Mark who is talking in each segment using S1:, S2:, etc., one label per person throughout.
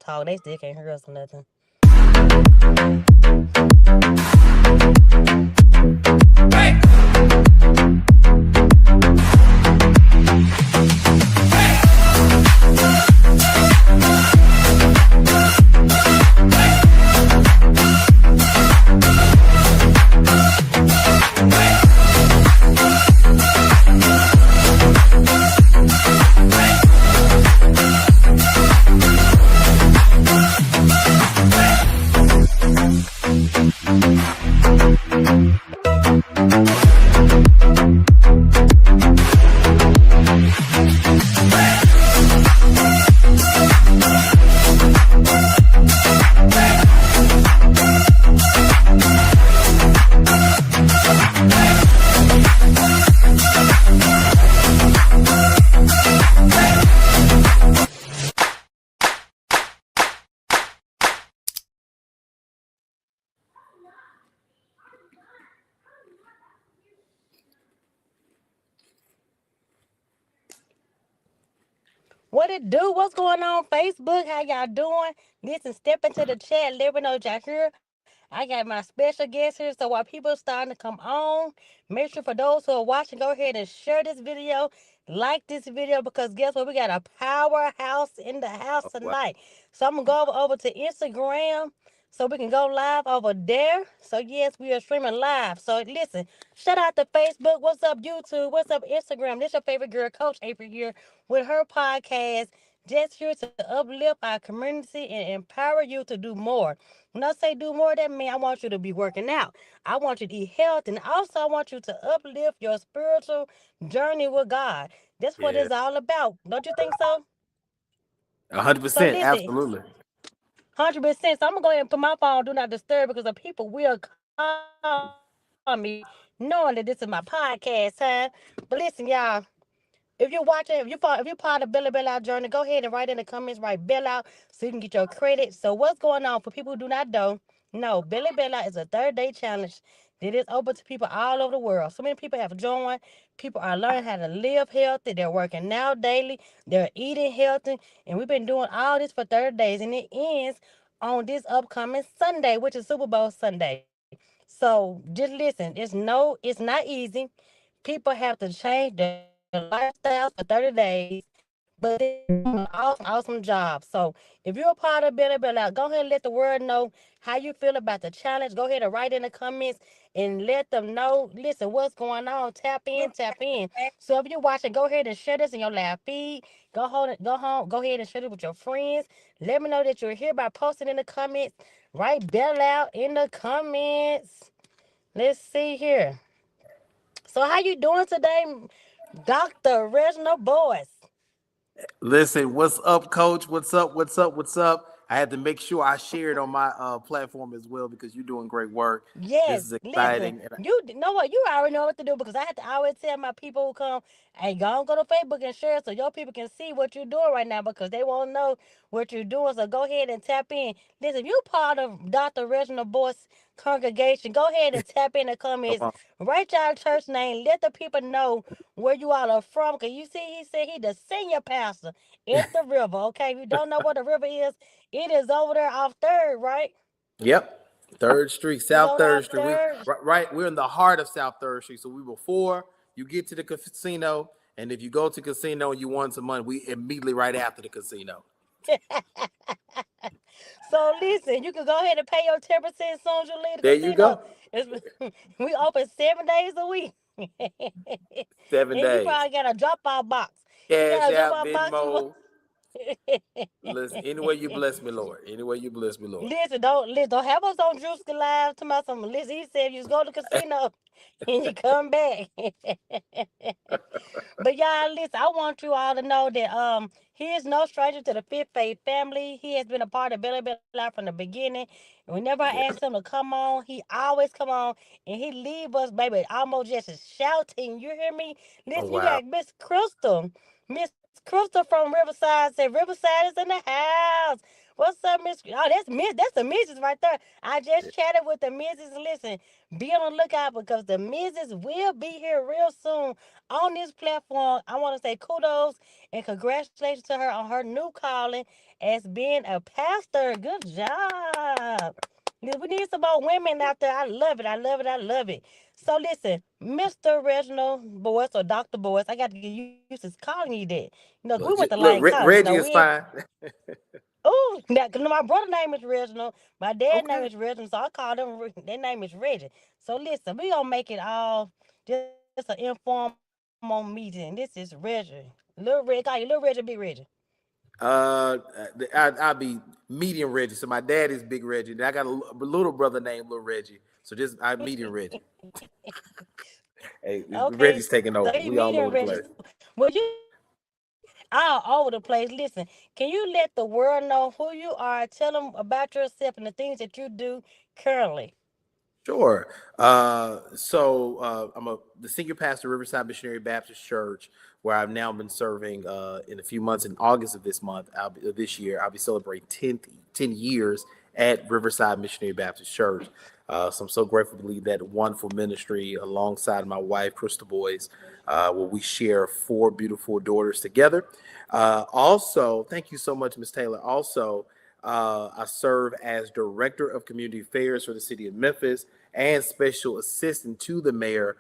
S1: talk. They still can't hear us or nothing. What it do? What's going on Facebook? How y'all doing? Listen, step into the chat. Let me know y'all here. I got my special guest here. So while people are starting to come on, make sure for those who are watching, go ahead and share this video. Like this video because guess what? We got a powerhouse in the house
S2: Oh, wow.
S1: tonight. So I'm going to go over to Instagram so we can go live over there. So yes, we are streaming live. So listen, shout out to Facebook. What's up, YouTube? What's up, Instagram? This your favorite girl, Coach April here with her podcast. Just here to uplift our community and empower you to do more. When I say do more, that means I want you to be working out. I want you to eat healthy, and also I want you to uplift your spiritual journey with God. That's what
S2: Yeah.
S1: it's all about. Don't you think so? So
S2: 100%.
S1: listen,
S2: Absolutely.
S1: 100%. So I'm gonna go ahead and put my phone on do not disturb because the people will call me knowing that this is my podcast time. But listen, y'all. If you're part of the Billy Bell Out journey, go ahead and write in the comments, write Bell Out so you can get your credit. So what's going on for people who do not know? No, Billy Bell Out is a 30-day challenge that is open to people all over the world. So many people have joined. People are learning how to live healthy. They're working out daily. They're eating healthy. And we've been doing all this for 30 days. And it ends on this upcoming Sunday, which is Super Bowl Sunday. So just listen, it's not easy. People have to change their lifestyles for 30 days, but they're doing an awesome job. So if you're a part of Better Better Out, go ahead and let the world know how you feel about the challenge. Go ahead and write in the comments and let them know, listen, what's going on. Tap in, tap in. So if you're watching, go ahead and share this in your live feed. Go home, go ahead and share it with your friends. Let me know that you're here by posting in the comments. Write Better Out in the comments. Let's see here. So how you doing today, Dr. Reginald Boyce?
S2: Listen, what's up, coach? What's up? What's up? What's up? I had to make sure I shared on my platform as well because you're doing great work. This
S1: Yes,
S2: is
S1: listen,
S2: exciting. And
S1: know what? You already know what to do because I have to always tell my people who come, hey, go to Facebook and share so your people can see what you're doing right now because they won't know what you're doing. So go ahead and tap in. Listen, if you're part of Dr. Reginald Boyce congregation, go ahead and tap in the
S2: come
S1: comments.
S2: on.
S1: Write your church name. Let the people know where you all are from. Because you see, he said he the senior pastor at the river. Okay, if you don't know what the river is, it is over there off Third, right?
S2: Yep. Third Street,
S1: It's
S2: South
S1: over there
S2: Third
S1: off
S2: Street.
S1: Third.
S2: Right, we're in the heart of South Third Street. So we before you get to the casino, and if you go to casino and you want some money, we immediately right after the casino.
S1: So listen, you can go ahead and pay your 10% as soon as you leave the
S2: There you
S1: casino.
S2: go.
S1: We open 7 days a week.
S2: Seven
S1: And you
S2: days.
S1: probably got a drop off box. You
S2: Cash
S1: got a drop
S2: out,
S1: off box you want.
S2: Venmo. Listen, any way you bless me, Lord. Any way you bless me, Lord.
S1: Listen, don't have us on Drewski Live to my some listen. He said you just go to the casino and you come back. But y'all, listen, I want you all to know that he is no stranger to the Fifth Faith family. He has been a part of Billy Bell Life from the beginning. And whenever I ask
S2: Yeah.
S1: him to come on, he always come on and he leave us, baby, almost just shouting. You hear me?
S2: Oh,
S1: Listen, you
S2: wow.
S1: got Miss Crystal. Miss Crystal from Riverside said Riverside is in the house. What's up, Miss? Oh, that's the missus right there. I
S2: Yeah.
S1: just chatted with the missus. Listen, be on the lookout because the missus will be here real soon on this platform. I want to say kudos and congratulations to her on her new calling as being a pastor. Good job. Yeah, we need some more women out there. I love it. I love it. I love it. So listen, Mr. Reginald Boyce or Dr. Boyce, I got to get used to calling you that. We went to Lane College. We
S2: Reggie
S1: ain't.
S2: is fine.
S1: Oh, now, 'cause my brother name is Reginald. My dad name
S2: Okay.
S1: is Reginald, so I call them. Their name is Reggie. So listen, we gonna make it all just an informal meeting. This is Reggie, little Reggie. Call you little Reggie, big Reggie.
S2: I'll be medium Reggie. So my dad is Big Reggie. Then I got a little brother named Little Reggie. So just I medium Reggie. Hey,
S1: Okay,
S2: Reggie's taking
S1: so
S2: over.
S1: he
S2: We all
S1: meeting
S2: over the
S1: Reggie.
S2: place.
S1: Well, you all over the place. Listen, can you let the world know who you are? Tell them about yourself and the things that you do currently.
S2: Sure. I'm the senior pastor of Riverside Missionary Baptist Church, where I've now been serving in a few months. In August of this year, I'll be celebrating 10 years at Riverside Missionary Baptist Church. So I'm so grateful to lead that wonderful ministry alongside my wife, Crystal Boyce, where we share four beautiful daughters together. Also, thank you so much, Miss Taylor. Also, I serve as Director of Community Affairs for the City of Memphis and Special Assistant to the Mayor,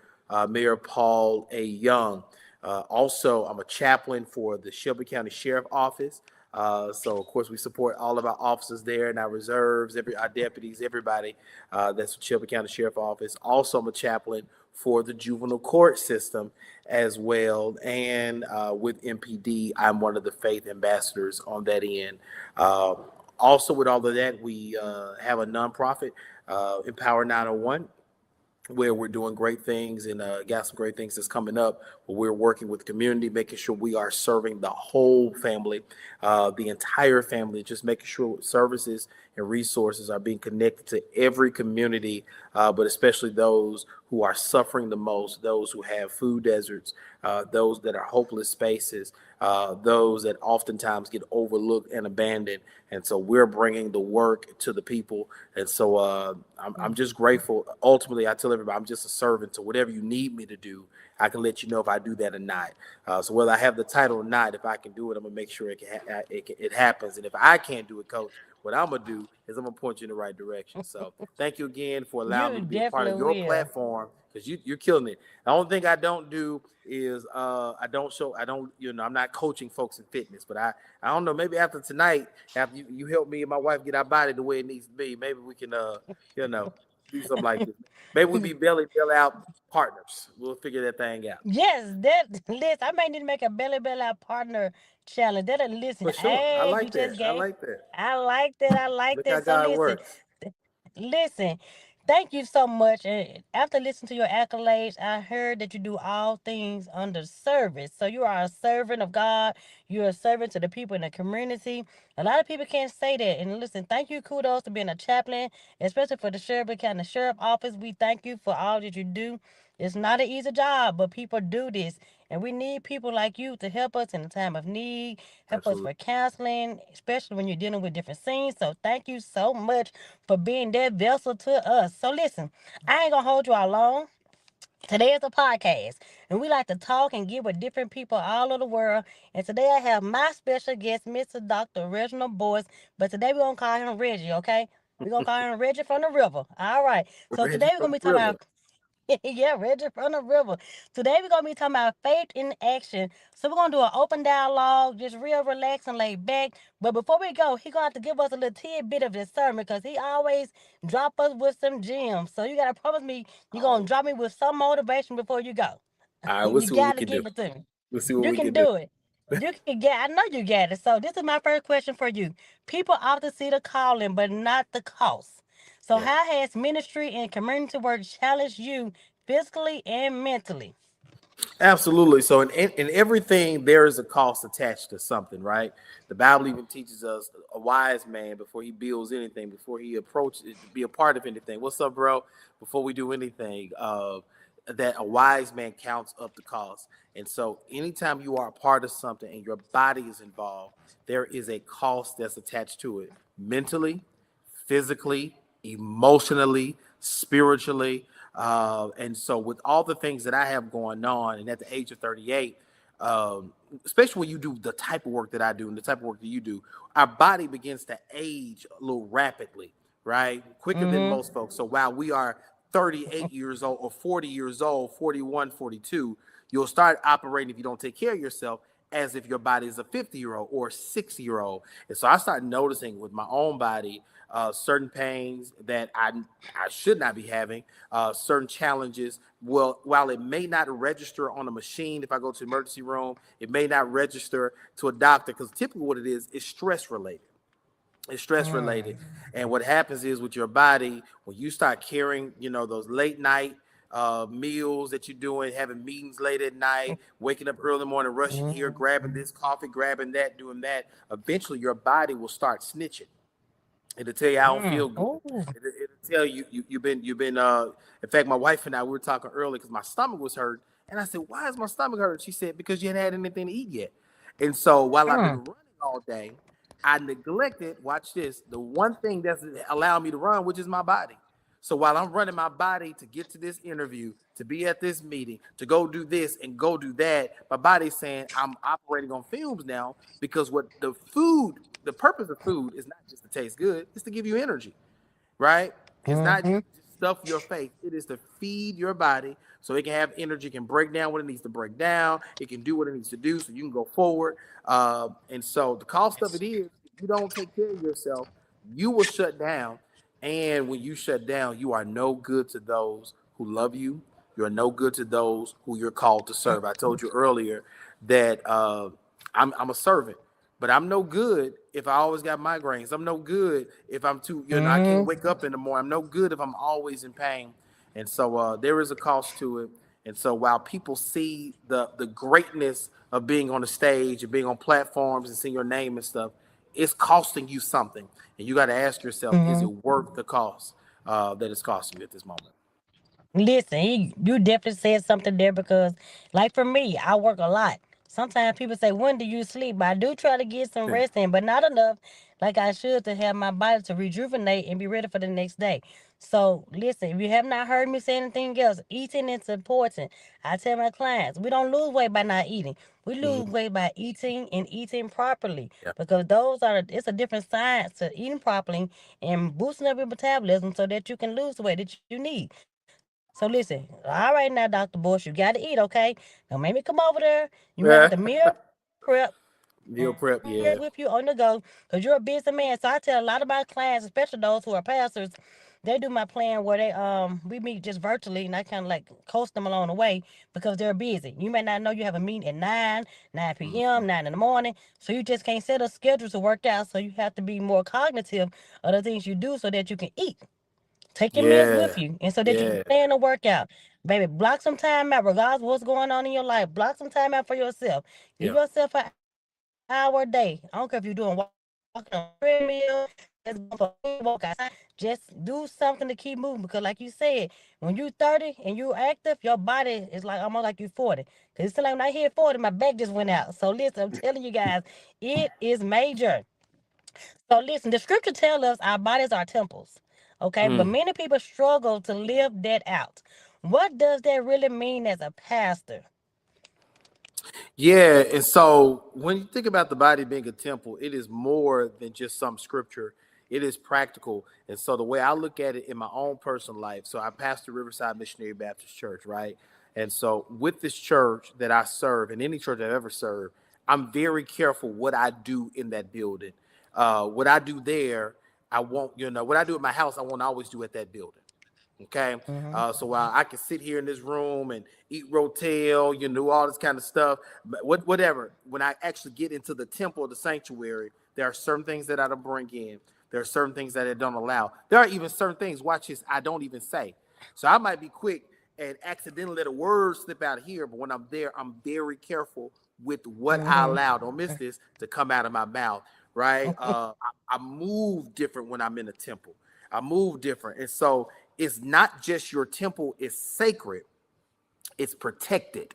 S2: Mayor Paul A. Young. Also, I'm a chaplain for the Shelby County Sheriff Office. So, of course, we support all of our officers there and our reserves, our deputies, everybody that's with Shelby County Sheriff Office. Also, I'm a chaplain for the juvenile court system as well. And with MPD, I'm one of the faith ambassadors on that end. Also, with all of that, we have a nonprofit, Empower 901, where we're doing great things and got some great things that's coming up. Where we're working with the community, making sure we are serving the whole family, the entire family, just making sure services and resources are being connected to every community, but especially those who are suffering the most, those who have food deserts, those that are hopeless spaces, those that oftentimes get overlooked and abandoned. And so we're bringing the work to the people. And so I'm just grateful. Ultimately, I tell everybody I'm just a servant to whatever you need me to do. I can let you know if I do that or not. So whether I have the title or not, if I can do it, I'm gonna make sure it happens. And if I can't do it, Coach, what I'm gonna do is I'm gonna point you in the right direction. So thank you again for allowing me
S1: You
S2: to be a part of
S1: definitely
S2: your
S1: will.
S2: platform because you're killing it. The only thing I don't do is I'm not coaching folks in fitness, but I don't know, maybe after tonight, after you help me and my wife get our body the way it needs to be, maybe we can you know do something like this. Maybe we be belly out partners. We'll figure that thing out.
S1: Yes, that list. I may need to make a belly out partner challenge. That'll listen.
S2: For sure. I
S1: You
S2: like
S1: just
S2: that. I
S1: gave.
S2: like that.
S1: I like that. I like
S2: Look how
S1: that. So
S2: God
S1: listen,
S2: works.
S1: listen. Thank you so much. And after listening to your accolades, I heard that you do all things under service. So you are a servant of God. You're a servant to the people in the community. A lot of people can't say that. And listen, thank you. Kudos to being a chaplain, especially for the Shelby County Sheriff Office. We thank you for all that you do. It's not an easy job, but people do this. And we need people like you to help us in a time of need, help us
S2: Absolutely.
S1: for counseling, especially when you're dealing with different scenes. So thank you so much for being that vessel to us. So listen, I ain't gonna hold you all long. Today is a podcast, and we like to talk and get with different people all over the world. And today I have my special guest, Mr. Dr. Reginald Boyce. But today we're gonna call him Reggie, okay? We're gonna call him Reggie from the river. All right. So today
S2: Reggie
S1: we're
S2: from
S1: gonna be
S2: the
S1: talking
S2: river.
S1: about yeah, Reggie from the river. Today we're gonna be talking about faith in action. So we're gonna do an open dialogue, just real relaxed and laid back. But before we go, he gonna have to give us a little tidbit of discernment because he always drop us with some gems. So you gotta promise me you're gonna
S2: Oh,
S1: drop me with some motivation before you go.
S2: all right, we'll
S1: You
S2: see what we
S1: gotta
S2: can do.
S1: give it to me.
S2: We'll see what
S1: You
S2: we
S1: can
S2: can do.
S1: do it. You can get. I know you got it. So this is my first question for you. People often see the calling, but not the cost. So
S2: Yeah.
S1: how has ministry and community work challenged you physically and mentally?
S2: Absolutely. So in everything, there is a cost attached to something, right? The Bible even teaches us a wise man before he builds anything, before he approaches to be a part of anything. What's up, bro? Before we do anything, that a wise man counts up the cost. And so anytime you are a part of something and your body is involved, there is a cost that's attached to it mentally, physically, emotionally, spiritually. And so, with all the things that I have going on, and at the age of 38, especially when you do the type of work that I do and the type of work that you do, our body begins to age a little rapidly, right? Quicker than
S1: Mm-hmm.
S2: most folks. So while we are 38 years old or 40 years old, 41, 42, you'll start operating, if you don't take care of yourself, as if your body is a 50-year-old or a 60-year-old. And so I started noticing with my own body certain pains that I should not be having, certain challenges. Well, while it may not register on a machine, if I go to the emergency room, it may not register to a doctor, because typically what it is stress related. It's stress related. And what happens is with your body, when you start carrying, those late night meals that you're doing, having meetings late at night, waking up early in the morning, rushing here, grabbing this coffee, grabbing that, doing that, eventually your body will start snitching. It'll tell you I don't feel good.
S1: Oh.
S2: It'll tell you, you've been. In fact, my wife and I, we were talking earlier because my stomach was hurt, and I said, "Why is my stomach hurt?" She said, "Because you hadn't had anything to eat yet." And so while I've been running all day, I neglected. Watch this. The one thing that's allowing me to run, which is my body. So while I'm running my body to get to this interview, to be at this meeting, to go do this and go do that, my body's saying I'm operating on fumes now, because the purpose of food is not just to taste good, it's to give you energy, right? It's not
S1: Mm-hmm.
S2: just stuff your face. It is to feed your body so it can have energy, can break down what it needs to break down. It can do what it needs to do so you can go forward. And so the cost of it is, if you don't take care of yourself, you will shut down. And when you shut down, you are no good to those who love you. You are no good to those who you're called to serve. I told you earlier that I'm a servant. But I'm no good if I always got migraines. I'm no good if I'm too, I can't wake up in the morning. I'm no good if I'm always in pain. And so there is a cost to it. And so while people see the greatness of being on the stage and being on platforms and seeing your name and stuff, it's costing you something. And you got to ask yourself, is
S1: Mm-hmm.
S2: it worth the cost that it's costing you at this moment?
S1: Listen, you definitely said something there because, like for me, I work a lot. Sometimes people say, "When do you sleep?" But I do try to get some rest in, but not enough, like I should, to have my body to rejuvenate and be ready for the next day. So, listen, if you have not heard me say anything else, eating is important. I tell my clients, we don't lose weight by not eating. We lose
S2: Mhm.
S1: weight by eating and eating properly
S2: Yeah.
S1: because it's a different science to eating properly and boosting up your metabolism so that you can lose the weight that you need. So listen, all right now, Dr. Bush, you got to eat, okay? Don't make me come over there. You may have to meal prep. And I'm right there
S2: Meal
S1: with you
S2: prep,
S1: on the
S2: yeah.
S1: go because you're a busy man. So I tell a lot of my clients, especially those who are pastors, they do my plan where we meet just virtually and I kind of like coach them along the way because they're busy. You may not know you have a meeting at 9
S2: Mhm.
S1: p.m., 9 in the morning. So you just can't set a schedule to work out. So you have to be more cognitive of the things you do so that you can eat. Take your meals with
S2: Yeah.
S1: you, and so that you can
S2: Yeah.
S1: plan the workout. Baby, block some time out, regardless of what's going on in your life. Block some time out for yourself. Give
S2: Yeah.
S1: yourself an hour a day. I don't care if you're doing walking on the treadmill, just going for a quick walk outside. Just do something to keep moving because, like you said, when you're 30 and you're active, your body is like almost like you're 40. Because it's like when I hit 40, my back just went out. So listen, I'm telling you guys, it is major. So listen, the scripture tells us our bodies are temples. Okay, but
S2: Mm.
S1: many people struggle to live that out. What does that really mean as a pastor?
S2: Yeah, and so when you think about the body being a temple, it is more than just some scripture. It is practical. And so the way I look at it in my own personal life, so I pastor Riverside Missionary Baptist Church, right? And so with this church that I serve, and any church I've ever served, I'm very careful what I do in that building. What I do there, I won't, what I do at my house, I won't always do at that building. Okay.
S1: Mm-hmm.
S2: So while I can sit here in this room and eat rotel, all this kind of stuff, but whatever, when I actually get into the temple, the sanctuary, there are certain things that I don't bring in. There are certain things that I don't allow. There are even certain things, watch this, I don't even say. So I might be quick and accidentally let a word slip out of here, but when I'm there, I'm very careful with what I
S1: Mm-hmm.
S2: allow. Don't miss this to come out of my mouth, right? I move different when I'm in a temple. I move different. And so it's not just your temple is sacred, it's protected,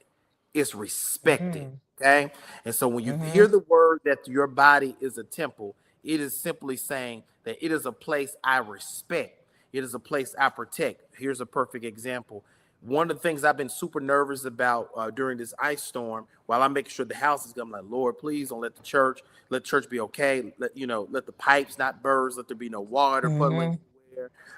S2: it's respected.
S1: Mm-hmm.
S2: Okay. And so when you
S1: Mm-hmm.
S2: hear the word that your body is a temple, it is simply saying that it is a place I respect, it is a place I protect. Here's a perfect example. One of the things I've been super nervous about during this ice storm, while I'm making sure the house is good, I'm like, Lord, please don't let the church be okay. Let the pipes not burst. Let there be no water puddling
S1: Mhm.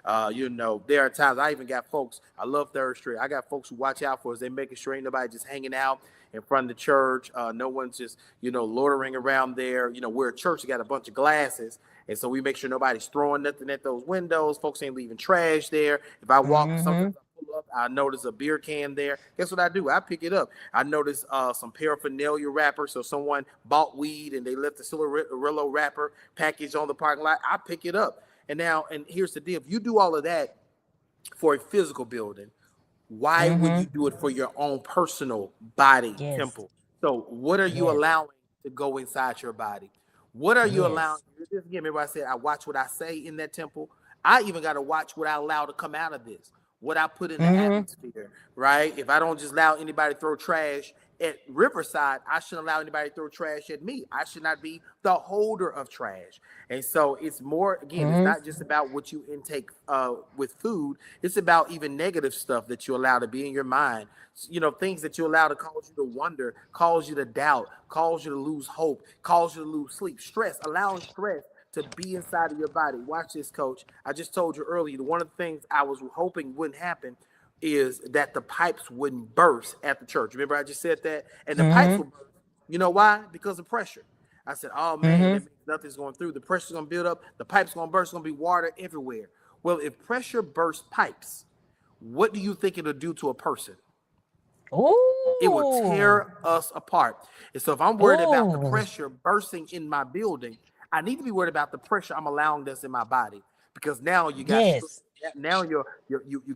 S2: anywhere. There are times I even got folks. I love Third Street. I got folks who watch out for us. They making sure ain't nobody just hanging out in front of the church. No one's just loitering around there. We're a church. We got a bunch of glasses, and so we make sure nobody's throwing nothing at those windows. Folks ain't leaving trash there. If I walk, sometimes
S1: Mhm.
S2: pull up, I notice a beer can there. Guess what I do? I pick it up. I notice some paraphernalia wrappers. So someone bought weed and they left the Cigarillo wrapper package on the parking lot. I pick it up. And here's the deal: if you do all of that for a physical building, why wouldn't you
S1: Mhm.
S2: do it for your own personal body
S1: Yes.
S2: temple? So what are you
S1: Yes.
S2: allowing to go inside your body? What are you allowing?
S1: Yes.
S2: Just again, remember I said I watch what I say in that temple. I even got to watch what I allow to come out of this, what I put in the
S1: Mhm.
S2: atmosphere, right? If I don't just allow anybody to throw trash at Riverside, I shouldn't allow anybody to throw trash at me. I should not be the holder of trash. And so it's more, again, it's
S1: Mhm.
S2: not just about what you intake with food. It's about even negative stuff that you allow to be in your mind. Things that you allow to cause you to wonder, cause you to doubt, cause you to lose hope, cause you to lose sleep. Stress, allowing stress to be inside of your body. Watch this, coach. I just told you earlier, one of the things I was hoping wouldn't happen is that the pipes wouldn't burst at the church. Remember, I just said that? And the pipes
S1: Mhm.
S2: will burst. You know why? Because of pressure. I said, oh man, that
S1: Mhm.
S2: means nothing's going through. The pressure's going to build up. The pipe's going to burst. It's going to be water everywhere. Well, if pressure bursts pipes, what do you think it'll do to a person? It will
S1: Ooh.
S2: tear us apart. And so if I'm worried about the
S1: Ooh.
S2: pressure bursting in my building, I need to be worried about the pressure I'm allowing that's in my body. Because now you got stress.
S1: Yes.
S2: Now you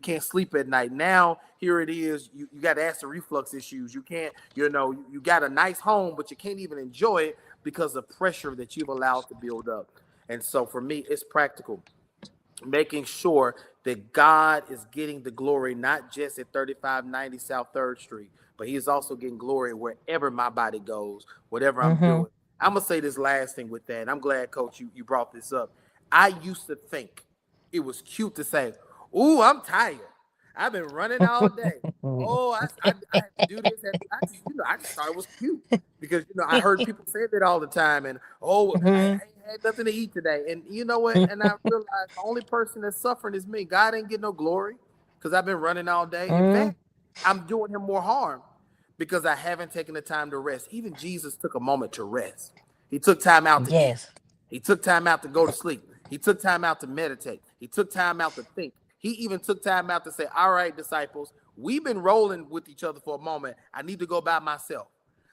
S2: can't sleep at night. Now here it is. You got acid reflux issues. You can't, you got a nice home, but you can't even enjoy it because of pressure that you've allowed to build up. And so for me, it's practical, making sure that God is getting the glory, not just at 3590 South 3rd Street, but he is also getting glory wherever my body goes, whatever I'm
S1: Mhm.
S2: doing. I'm going to say this last thing with that. And I'm glad, Coach, you brought this up. I used to think it was cute to say, ooh, I'm tired. I've been running all day. Oh, I had to do this. I just thought it was cute because, I heard people say that all the time. And, oh,
S1: Mhm.
S2: I had nothing to eat today. And you know what? And I realized the only person that's suffering is me. God ain't getting no glory because I've been running all day. In
S1: Mhm.
S2: fact, I'm doing him more harm because I haven't taken the time to rest. Even Jesus took a moment to rest. He took time out to eat.
S1: Yes.
S2: He took time out to go to sleep. He took time out to meditate. He took time out to think. He even took time out to say, all right, disciples, we've been rolling with each other for a moment. I need to go by myself.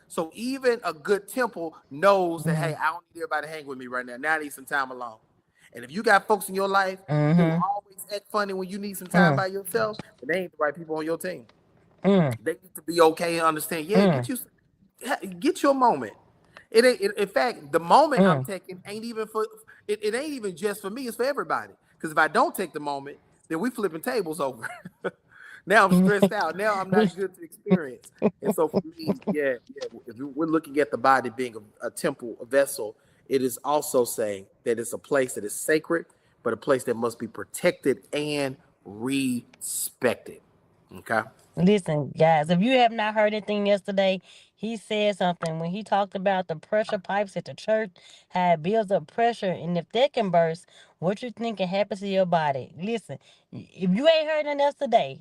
S2: So even a good temple knows that, hey,
S1: Mhm.
S2: I don't need everybody to hang with me right now. Now I need some time alone. And if you got folks in your life who
S1: Mhm.
S2: always act funny when you need some time
S1: Mm.
S2: by yourself, then they ain't the right people on your team.
S1: Mm.
S2: They need to be okay and understand. Yeah,
S1: Mm.
S2: get your moment. It ain't. In fact, the moment I'm
S1: Mm.
S2: taking ain't even for it. It ain't even just for me. It's for everybody. Because if I don't take the moment, then we flipping tables over. Now I'm stressed out. Now I'm not good to experience. And so for me, yeah. If we're looking at the body being a temple, a vessel, it is also saying that it's a place that is sacred, but a place that must be protected and respected. Okay.
S1: Listen, guys, if you have not heard anything yesterday, he said something when he talked about the pressure pipes at the church, how it builds up pressure, and if that can burst, what you think can happen to your body? Listen, if you ain't heard nothing else today,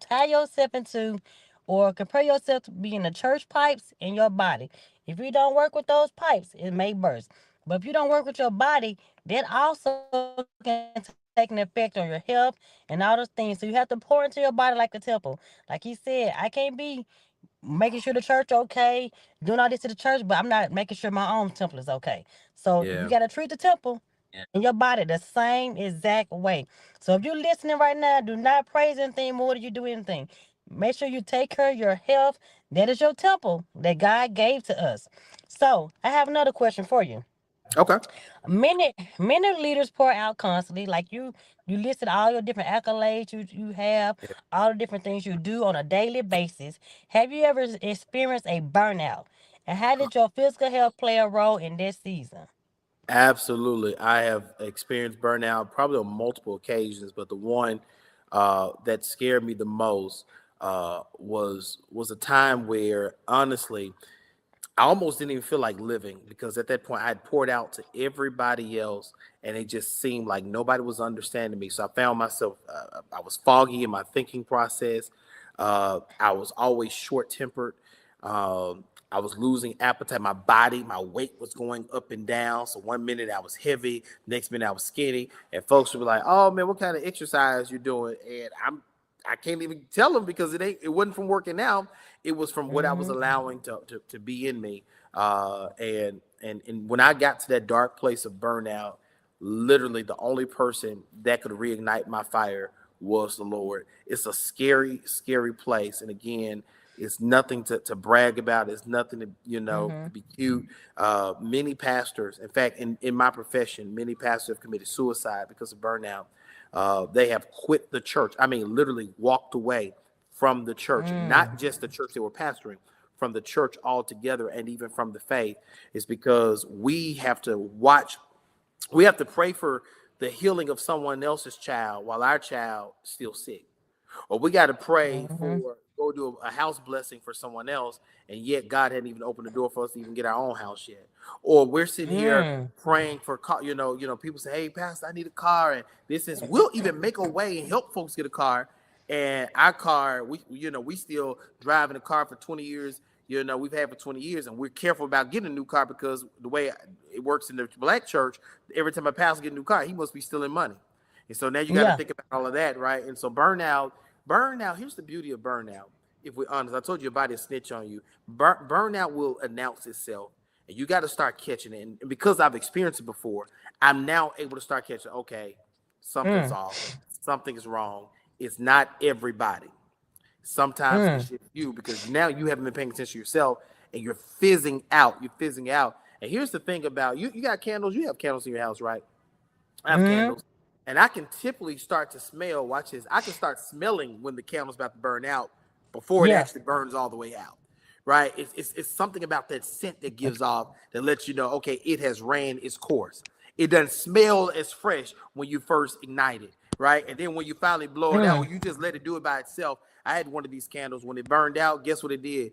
S1: tie yourself into or compare yourself to being the church pipes in your body. If you don't work with those pipes, it may burst. But if you don't work with your body, that also can take an effect on your health and all those things. So you have to pour into your body like the temple. Like he said, I can't be making sure the church okay, doing all this to the church, but I'm not making sure my own temple is okay. So you got to
S2: Yeah.
S1: treat the temple in your body the same exact way. So if you're listening right now, do not praise anything more than you do anything. Make sure you take care of your health. That is your temple that God gave to us. So I have another question for you.
S2: Okay.
S1: Many leaders pour out constantly, like you listed all your different accolades you have, all the different things you do on a daily basis. Have you ever experienced a burnout? And how did your physical health play a role in this season?
S2: Absolutely. I have experienced burnout probably on multiple occasions, but the one that scared me the most was a time where honestly I almost didn't even feel like living because at that point I had poured out to everybody else and it just seemed like nobody was understanding me. So I found myself, I was foggy in my thinking process. I was always short tempered. I was losing appetite. My body, my weight was going up and down. So one minute I was heavy, next minute I was skinny. And folks would be like, "Oh man, what kind of exercise you doing?" And I can't even tell them because it wasn't from working out. It was from what I was
S1: Mm-hmm.
S2: allowing to be in me. And when I got to that dark place of burnout, literally the only person that could reignite my fire was the Lord. It's a scary, scary place. And again, it's nothing to brag about. It's nothing to, to
S1: Mm-hmm.
S2: be cute. Many pastors, in fact, in my profession, many pastors have committed suicide because of burnout. They have quit the church. I mean, literally walked away from the church, not
S1: Mm.
S2: just the church they were pastoring, from the church altogether, and even from the faith. Is because we have to watch, we have to pray for the healing of someone else's child while our child is still sick. Or we got to pray
S1: Mm-hmm.
S2: for, go do a house blessing for someone else, and yet God hadn't even opened the door for us to even get our own house yet. Or we're sitting here
S1: Mm.
S2: praying for car. People say, "Hey, Pastor, I need a car," and this is, we'll even make a way and help folks get a car. And our car, we still driving a car for 20 years. We've had for 20 years, and we're careful about getting a new car because the way it works in the black church, every time a pastor get a new car, he must be stealing money. And so now you got to
S1: Yeah.
S2: think about all of that, right? And so burnout. Here's the beauty of burnout. If we're honest, I told you your body will snitch on you. Burnout will announce itself, and you got to start catching it. And because I've experienced it before, I'm now able to start catching. Okay, something's
S1: Mm.
S2: off. Something is wrong. It's not everybody. Sometimes it's
S1: Mm.
S2: just you because now you haven't been paying attention to yourself, and you're fizzing out. You're fizzing out. And here's the thing about you. You got candles. You have candles in your house, right? I have
S1: Mm.
S2: candles, and I can typically start to smell. Watch this. I can start smelling when the candle's about to burn out before it
S1: Yeah.
S2: actually burns all the way out. Right? It's something about that scent that gives off that lets you know, okay, it has ran its course. It doesn't smell as fresh when you first ignite it, right? And then when you finally blow it out, or
S1: Mm.
S2: you just let it do it by itself. I had one of these candles when it burned out. Guess what it did?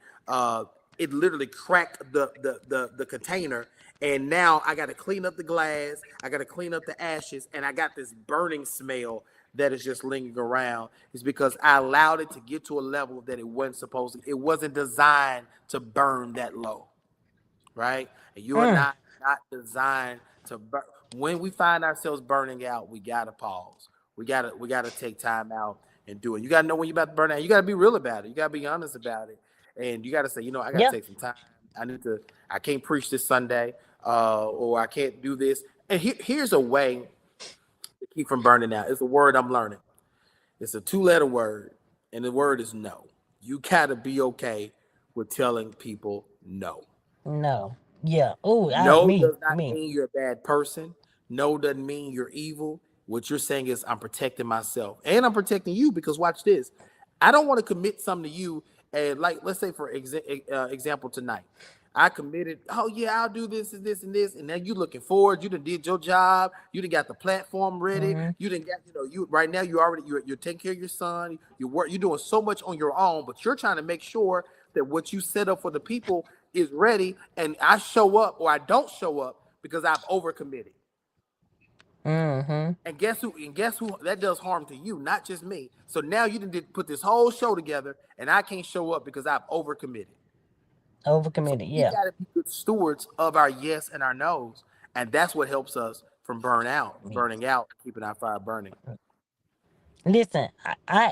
S2: It literally cracked the container, and now I got to clean up the glass, I got to clean up the ashes, and I got this burning smell that is just lingering around. Is because I allowed it to get to a level that it wasn't supposed to. It wasn't designed to burn that low, right? And you and
S1: Mm.
S2: I not designed to burn. When we find ourselves burning out, we gotta pause. We gotta take time out and do it. You gotta know when you're about to burn out. You gotta be real about it. You gotta be honest about it, and you gotta say, I gotta
S1: Yeah.
S2: take some time. I need to. I can't preach this Sunday, or I can't do this. And here's a way to keep from burning out. It's a word I'm learning. It's a two-letter word, and the word is no. You gotta be okay with telling people no.
S1: No. Yeah. Oh,
S2: No
S1: me.
S2: does not
S1: Me.
S2: mean you're a bad person. No doesn't mean you're evil. What you're saying is, I'm protecting myself and I'm protecting you because watch this. I don't want to commit something to you. And like, let's say for example, tonight, I committed, oh yeah, I'll do this and this and this. And then you looking forward. You done did your job. You done got the platform ready.
S1: Mm-hmm.
S2: You done got, you right now you already, you're taking care of your son. You're doing so much on your own, but you're trying to make sure that what you set up for the people is ready, and I show up or I don't show up because I've overcommitted.
S1: Mm-hmm.
S2: And guess who that does harm to you, not just me. So now you did put this whole show together and I can't show up because I've overcommitted. So
S1: Overcommitted.
S2: we
S1: Yeah.
S2: gotta be good stewards of our yes and our no's. And that's what helps us from
S1: Me.
S2: burning out, keeping our fire burning.
S1: Listen,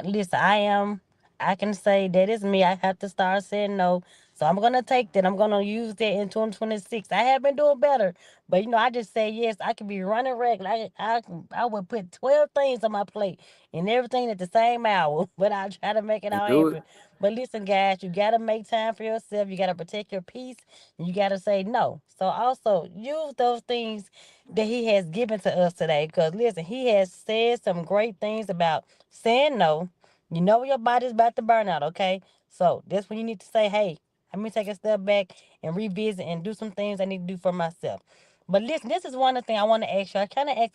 S1: listen. I am. I can say that is me. I have to start saying no. So I'm gonna take that. I'm gonna use that in 2026. I have been doing better, but I just say yes. I can be running regular. I would put 12 things on my plate and everything at the same hour, but I try to make it
S2: And
S1: all
S2: do it.
S1: happen. But listen, guys, you gotta make time for yourself. You gotta protect your peace. And you gotta say no. So also use those things that he has given to us today. Because listen, he has said some great things about saying no. You know your body's about to burn out, okay? So that's when you need to say, hey, let me take a step back and revisit and do some things I need to do for myself. But listen, this is one of the things I want to ask you. I kind of ask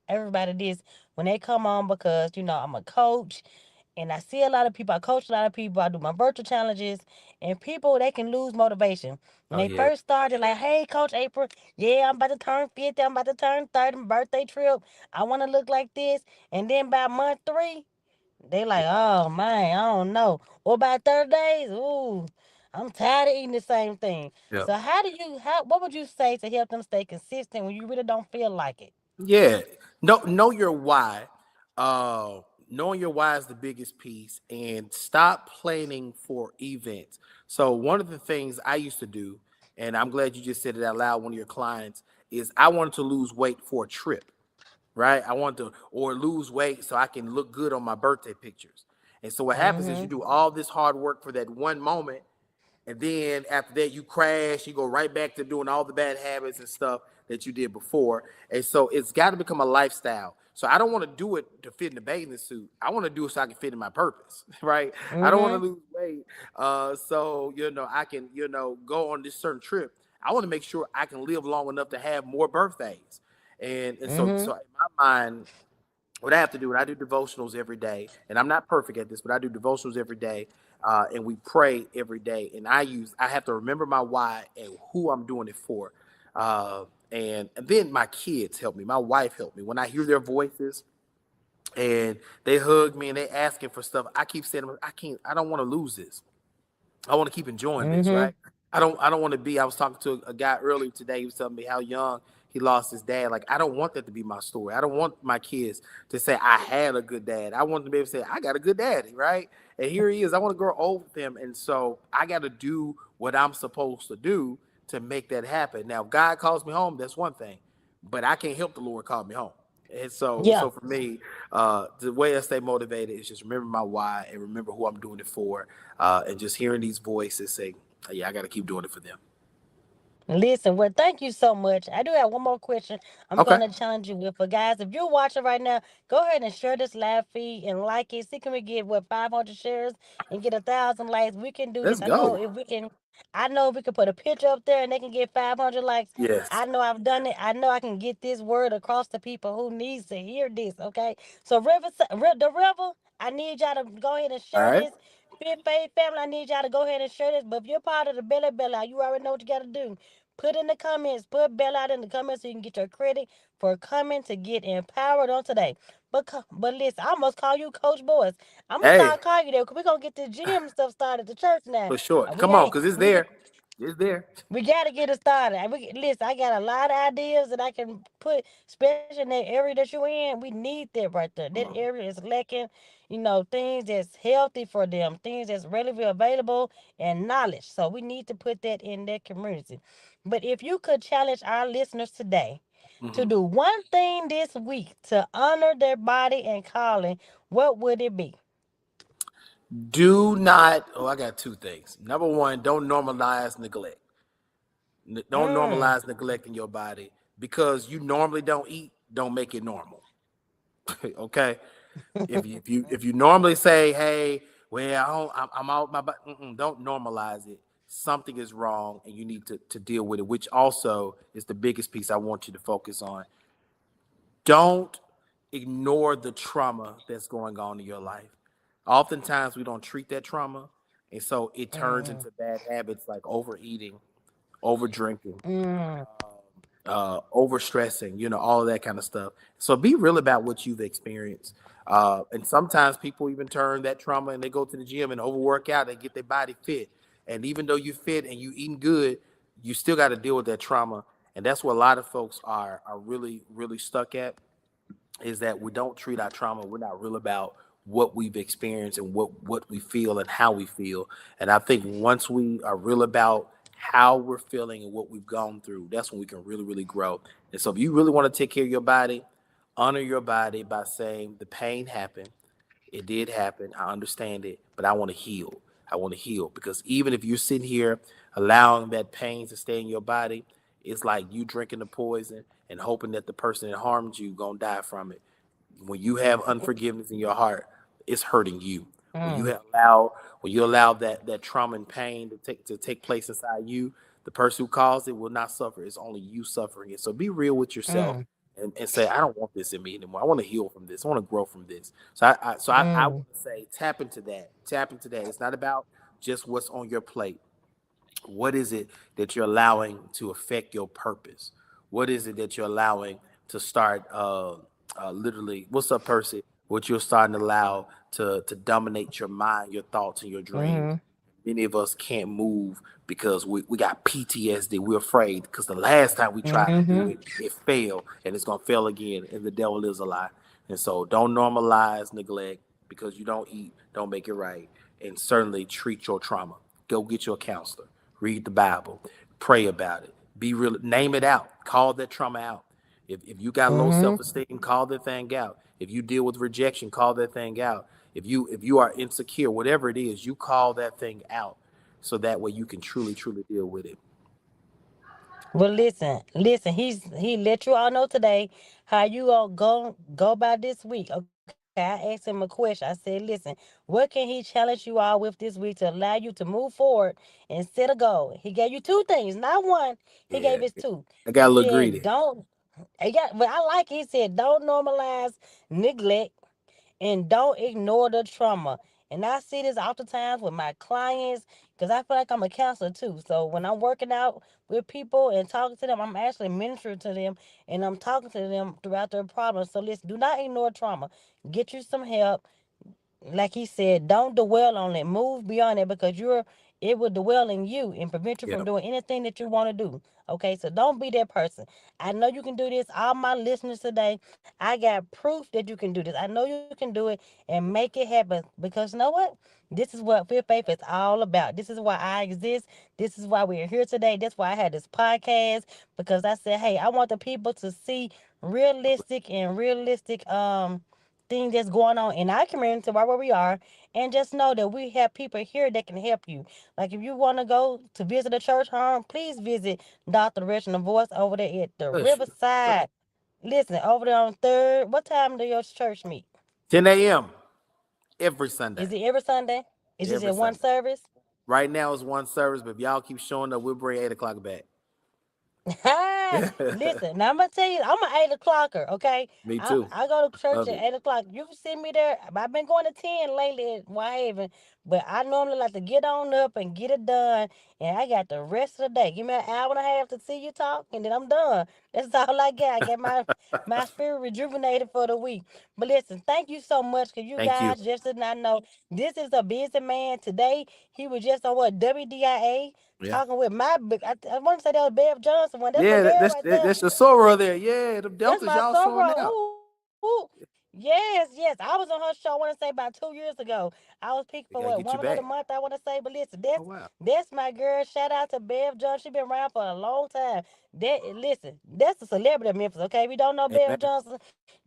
S1: everybody this when they come on because I'm a coach And I see a lot of people, I coach a lot of people, I do my virtual challenges, and people, they can lose motivation. When
S2: Oh
S1: they
S2: yeah.
S1: first started, like, hey, Coach April, yeah, I'm about to turn 50, I'm about to turn 30, my birthday trip, I want to look like this. And then by month 3, they like, oh, man, I don't know. Or by 30 days, ooh, I'm tired of eating the same thing.
S2: Yeah.
S1: So what would you say to help them stay consistent when you really don't feel like it?
S2: Yeah. Know your why. Uh Knowing your why is the biggest piece, and stop planning for events. So one of the things I used to do, and I'm glad you just said it out loud, one of your clients, is I wanted to lose weight for a trip, right? I want to or lose weight so I can look good on my birthday pictures. And so what happens is you
S1: Mm-hmm.
S2: do all this hard work for that one moment, and then after that you crash, you go right back to doing all the bad habits and stuff that you did before. And so it's got to become a lifestyle. So I don't want to do it to fit in the bathing suit. I want to do it so I can fit in my purpose, right? I don't want to
S1: Mm-hmm.
S2: lose weight, so I can go on this certain trip. I want to make sure I can live long enough to have more birthdays. And so
S1: Mm-hmm.
S2: in my mind, what I have to do, and I do devotionals every day, and I'm not perfect at this, but I do devotionals every day, and we pray every day. And I have to remember my why and who I'm doing it for, and then my kids help me, my wife helped me when I hear their voices and they hug me and they asking for stuff. I keep saying, I don't want to lose this. I want to keep enjoying this,
S1: Mm-hmm.
S2: right? I don't want to be. I was talking to a guy earlier today. He was telling me how young he lost his dad. Like, I don't want that to be my story. I don't want my kids to say I had a good dad. I want them to be able to say I got a good daddy, right? And here he is. I want to grow old with him, and so I got to do what I'm supposed to do to make that happen. Now, if God calls me home, that's one thing, but I can't help the Lord call me home. And so,
S1: Yeah.
S2: so for me, the way I stay motivated is just remember my why and remember who I'm doing it for, and just hearing these voices say, "Yeah, I got to keep doing it for them."
S1: Listen, well, thank you so much. I do have one more question I'm
S2: Okay.
S1: going to challenge you with. For guys, if you're watching right now, go ahead and share this live feed and like it. See, can we get, 500 shares and get 1,000 likes? We can do
S2: Let's
S1: this. I know
S2: go.
S1: if we can, I know if we can put a picture up there and they can get 500 likes.
S2: Yes.
S1: I know I've done it. I know I can get this word across to people who needs to hear this, okay? So, the River, I need y'all to go ahead and
S2: All
S1: share
S2: right.
S1: this. Fit Faith family, I need y'all to go ahead and share this. But if you're part of the Belly Belly, you already know what you got to do. Put in the comments, put Bell out in the comments so you can get your credit for coming to get empowered on today. But listen, I almost call you Coach Boys. I'm gonna
S2: Hey,
S1: start calling you there because we're gonna get the gym and stuff started at the church now.
S2: for sure.
S1: We
S2: Come on,
S1: ain't
S2: cause it's
S1: we
S2: there. It's there.
S1: we gotta get it started. Listen, I got a lot of ideas that I can put, especially in that area that you're in. We need that right there. That
S2: Come on.
S1: area is lacking, things that's healthy for them, things that's readily available, and knowledge. So we need to put that in that community. But if you could challenge our listeners today to
S2: Hmm.
S1: do one thing this week to honor their body and calling, what would it be?
S2: Do not. Oh, I got two things. Number one, don't normalize neglect. Don't
S1: Mm.
S2: normalize neglecting your body because you normally don't eat. Don't make it normal. Okay. If you normally say, "Hey, well, I'm out my butt," don't normalize it. Something is wrong, and you need to deal with it. Which also is the biggest piece I want you to focus on. Don't ignore the trauma that's going on in your life. Oftentimes, we don't treat that trauma, and so it turns
S1: Mm.
S2: into bad habits like overeating, over drinking,
S1: Mm.
S2: over stressing, all of that kind of stuff. So be real about what you've experienced. And sometimes people even turn that trauma and they go to the gym and overwork out and get their body fit. And even though you fit and you eating good, you still got to deal with that trauma. And that's what a lot of folks are really, really stuck at, is that we don't treat our trauma. We're not real about what we've experienced and what we feel and how we feel. And I think once we are real about how we're feeling and what we've gone through, that's when we can really, really grow. And so if you really want to take care of your body, honor your body by saying the pain happened. It did happen. I understand it, but I want to heal. I want to heal because even if you're sitting here allowing that pain to stay in your body, it's like you drinking the poison and hoping that the person that harmed you gonna die from it. When you have unforgiveness in your heart, it's hurting you. When you
S1: Mm.
S2: have allow when you allow that trauma and pain to take place inside you, the person who caused it will not suffer. It's only you suffering it. So be real with yourself.
S1: Mm.
S2: and say, I don't want this in me anymore. I want to heal from this. I want to grow from this. So I
S1: Mm.
S2: want to say, tap into that. Tap into that. It's not about just what's on your plate. What is it that you're allowing to affect your purpose? What is it that you're allowing to start literally, what's up, Percy? What you're starting to allow to dominate your mind, your thoughts, and your dreams.
S1: Mhm.
S2: Many of us can't move because we got PTSD. We're afraid because the last time we tried to do
S1: Mhm.
S2: it, it failed, and it's gonna fail again, and the devil is a lie. And so don't normalize neglect because you don't eat, don't make it right. And certainly treat your trauma. Go get your counselor. Read the Bible. Pray about it. Be real. Name it out. Call that trauma out. If you got low
S1: Mhm.
S2: self-esteem, call that thing out. If you deal with rejection, call that thing out. If you are insecure, whatever it is, you call that thing out so that way you can truly deal with it.
S1: Well, listen. He let you all know today how you all go about this week. Okay, I asked him a question. I said, listen, what can he challenge you all with this week to allow you to move forward and set a goal? He gave you two things, not one. He gave
S2: Yeah.
S1: us two.
S2: I
S1: He
S2: got a little
S1: said,
S2: greedy.
S1: don't. Yeah, but I like. He said, don't normalize neglect and don't ignore the trauma. And I see this oftentimes with my clients because I feel like I'm a counselor too. So when I'm working out with people and talking to them, I'm actually mentoring to them and I'm talking to them throughout their problems. So listen, do not ignore trauma. Get you some help. Like he said, don't dwell on it. Move beyond it because it will dwell in you and prevent you from
S2: Yep.
S1: doing anything that you want to do. Okay, so don't be that person. I know you can do this. All my listeners today, I got proof that you can do this. I know you can do it and make it happen because you know what? This is what Fifth Faith is all about. This is why I exist. This is why we're here today. That's why I had this podcast because I said, hey, I want the people to see realistic thing that's going on in our community right where we are and just know that we have people here that can help you. Like if you want to go to visit a church home, please visit Dr. Reginald Voice over there at the
S2: Bless you.
S1: Riverside. Listen, over there on third. What time do your church meet?
S2: 10 a.m. every
S1: Is
S2: Sunday.
S1: it every Sunday? Is this
S2: Every
S1: at one
S2: Sunday.
S1: service?
S2: Right now it's one service, but if y'all keep showing up, we'll bring 8 o'clock back.
S1: Listen, now I'm gonna tell you, I'm an 8 o'clocker. Okay,
S2: Me
S1: I
S2: too.
S1: I go to church
S2: Love
S1: at
S2: it.
S1: 8 o'clock. You can see me there. I've been going to 10 lately at Whitehaven, but I normally like to get on up and get it done. And I got the rest of the day. Give me an hour and a half to see you talk, and then I'm done. That's all I got. I get my spirit rejuvenated for the week. But listen, thank you so much, cause you
S2: Thank you.
S1: guys just did not know this is a busy man today. He was just on what WDIA
S2: Yeah.
S1: talking with I want to say that was Bev Johnson one. That's my
S2: Yeah,
S1: girl right there.
S2: that's the Sora there. Yeah, the
S1: That's
S2: Deltas
S1: my
S2: y'all showing
S1: soror.
S2: out.
S1: Ooh, yes. I was on her show. I want to say about 2 years ago. I was picked for
S2: We
S1: what
S2: gotta get
S1: Woman
S2: you
S1: of the
S2: back.
S1: Month. I want to say, but listen,
S2: Oh wow.
S1: that's my girl. Shout out to Bev Johnson. She been around for a long time. Listen, that's a celebrity of Memphis. Okay, if you don't know Bev
S2: Amen.
S1: Johnson,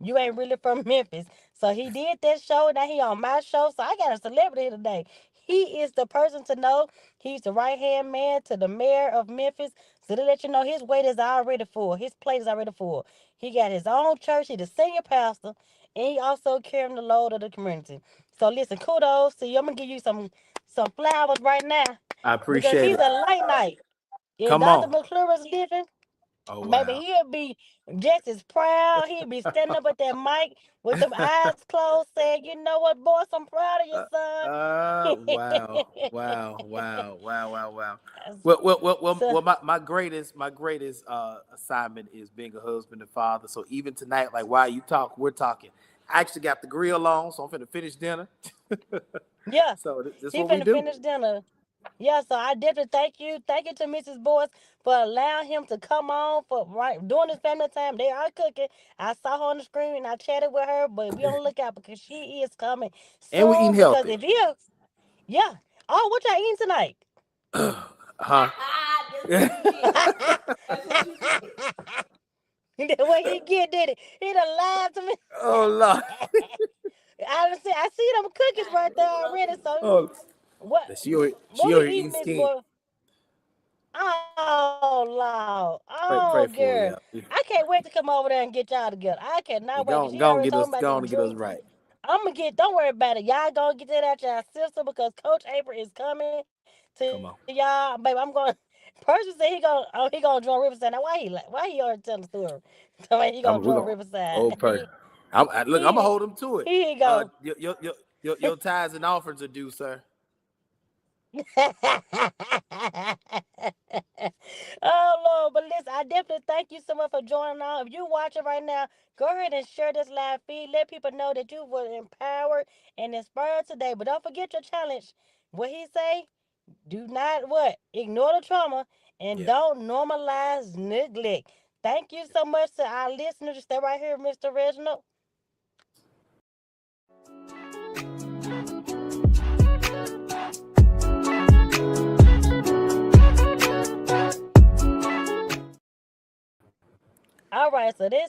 S1: you ain't really from Memphis. So he did that show. Now he on my show. So I got a celebrity here today. He is the person to know. He's the right hand man to the mayor of Memphis. So to let you know, his weight is already full. His plate is already full. He got his own church. He's the senior pastor, and he also carrying the load of the community. So listen, kudos to you. I'm gonna give you some flowers right now
S2: I
S1: because
S2: appreciate
S1: he's
S2: it.
S1: a late night. And
S2: Come
S1: Dr.
S2: on.
S1: McClure's living.
S2: Oh
S1: Baby,
S2: wow.
S1: he'll be just as proud. He'll be standing up at that mic with them eyes closed, saying, "You know what, boss? I'm proud of your son."
S2: Wow. Wow. Well,
S1: So,
S2: my greatest assignment is being a husband and father. So even tonight, like while you talk, we're talking. I actually got the grill on, so I'm finna finish dinner.
S1: yeah,
S2: So this is
S1: he
S2: what we
S1: finna
S2: do.
S1: finish dinner. Yeah, so I definitely thank you. Thank you to Mrs. Boyce for allowing him to come on for right during this family time. They are cooking. I saw her on the screen and I chatted with her, but be on the lookout because she is coming
S2: And we eating
S1: soon. Because
S2: healthy.
S1: if you, yeah. Oh, what y'all eating tonight?
S2: Huh?
S1: The way he get did it, he done lied to me.
S2: Oh Lord.
S1: I see them cookies right there already. So
S2: Oh,
S1: what?
S2: she
S1: What
S2: over
S1: we
S2: here
S1: eating,
S2: eating
S1: Miss
S2: skin.
S1: Boy? Oh Lord, oh
S2: Pray
S1: girl,
S2: for you.
S1: I can't wait to come over there and get y'all together. I cannot wait because she
S2: Go
S1: already
S2: and get
S1: told me
S2: us,
S1: about them
S2: go and get us
S1: drinks.
S2: right.
S1: I'm gonna get. Don't worry about it. Y'all gonna get that out y'all sister because Coach April is coming to
S2: Come on.
S1: y'all, baby. I'm going. Person said he gonna join Riverside. Now why he already telling the story? So he gonna
S2: We're
S1: join
S2: gonna
S1: Riverside.
S2: old per. Look, I'm gonna
S1: Here
S2: hold him to it.
S1: you go.
S2: Your tithes and offerings are due, sir.
S1: Oh Lord, but listen, I definitely thank you so much for joining on. If you watching right now, go ahead and share this live feed. Let people know that you were empowered and inspired today. But don't forget your challenge. What he say? Do not what? Ignore the trauma and
S2: Yeah.
S1: don't normalize neglect. Thank you so much to our listeners. Stay right here, Mr. Reginald. All right, so this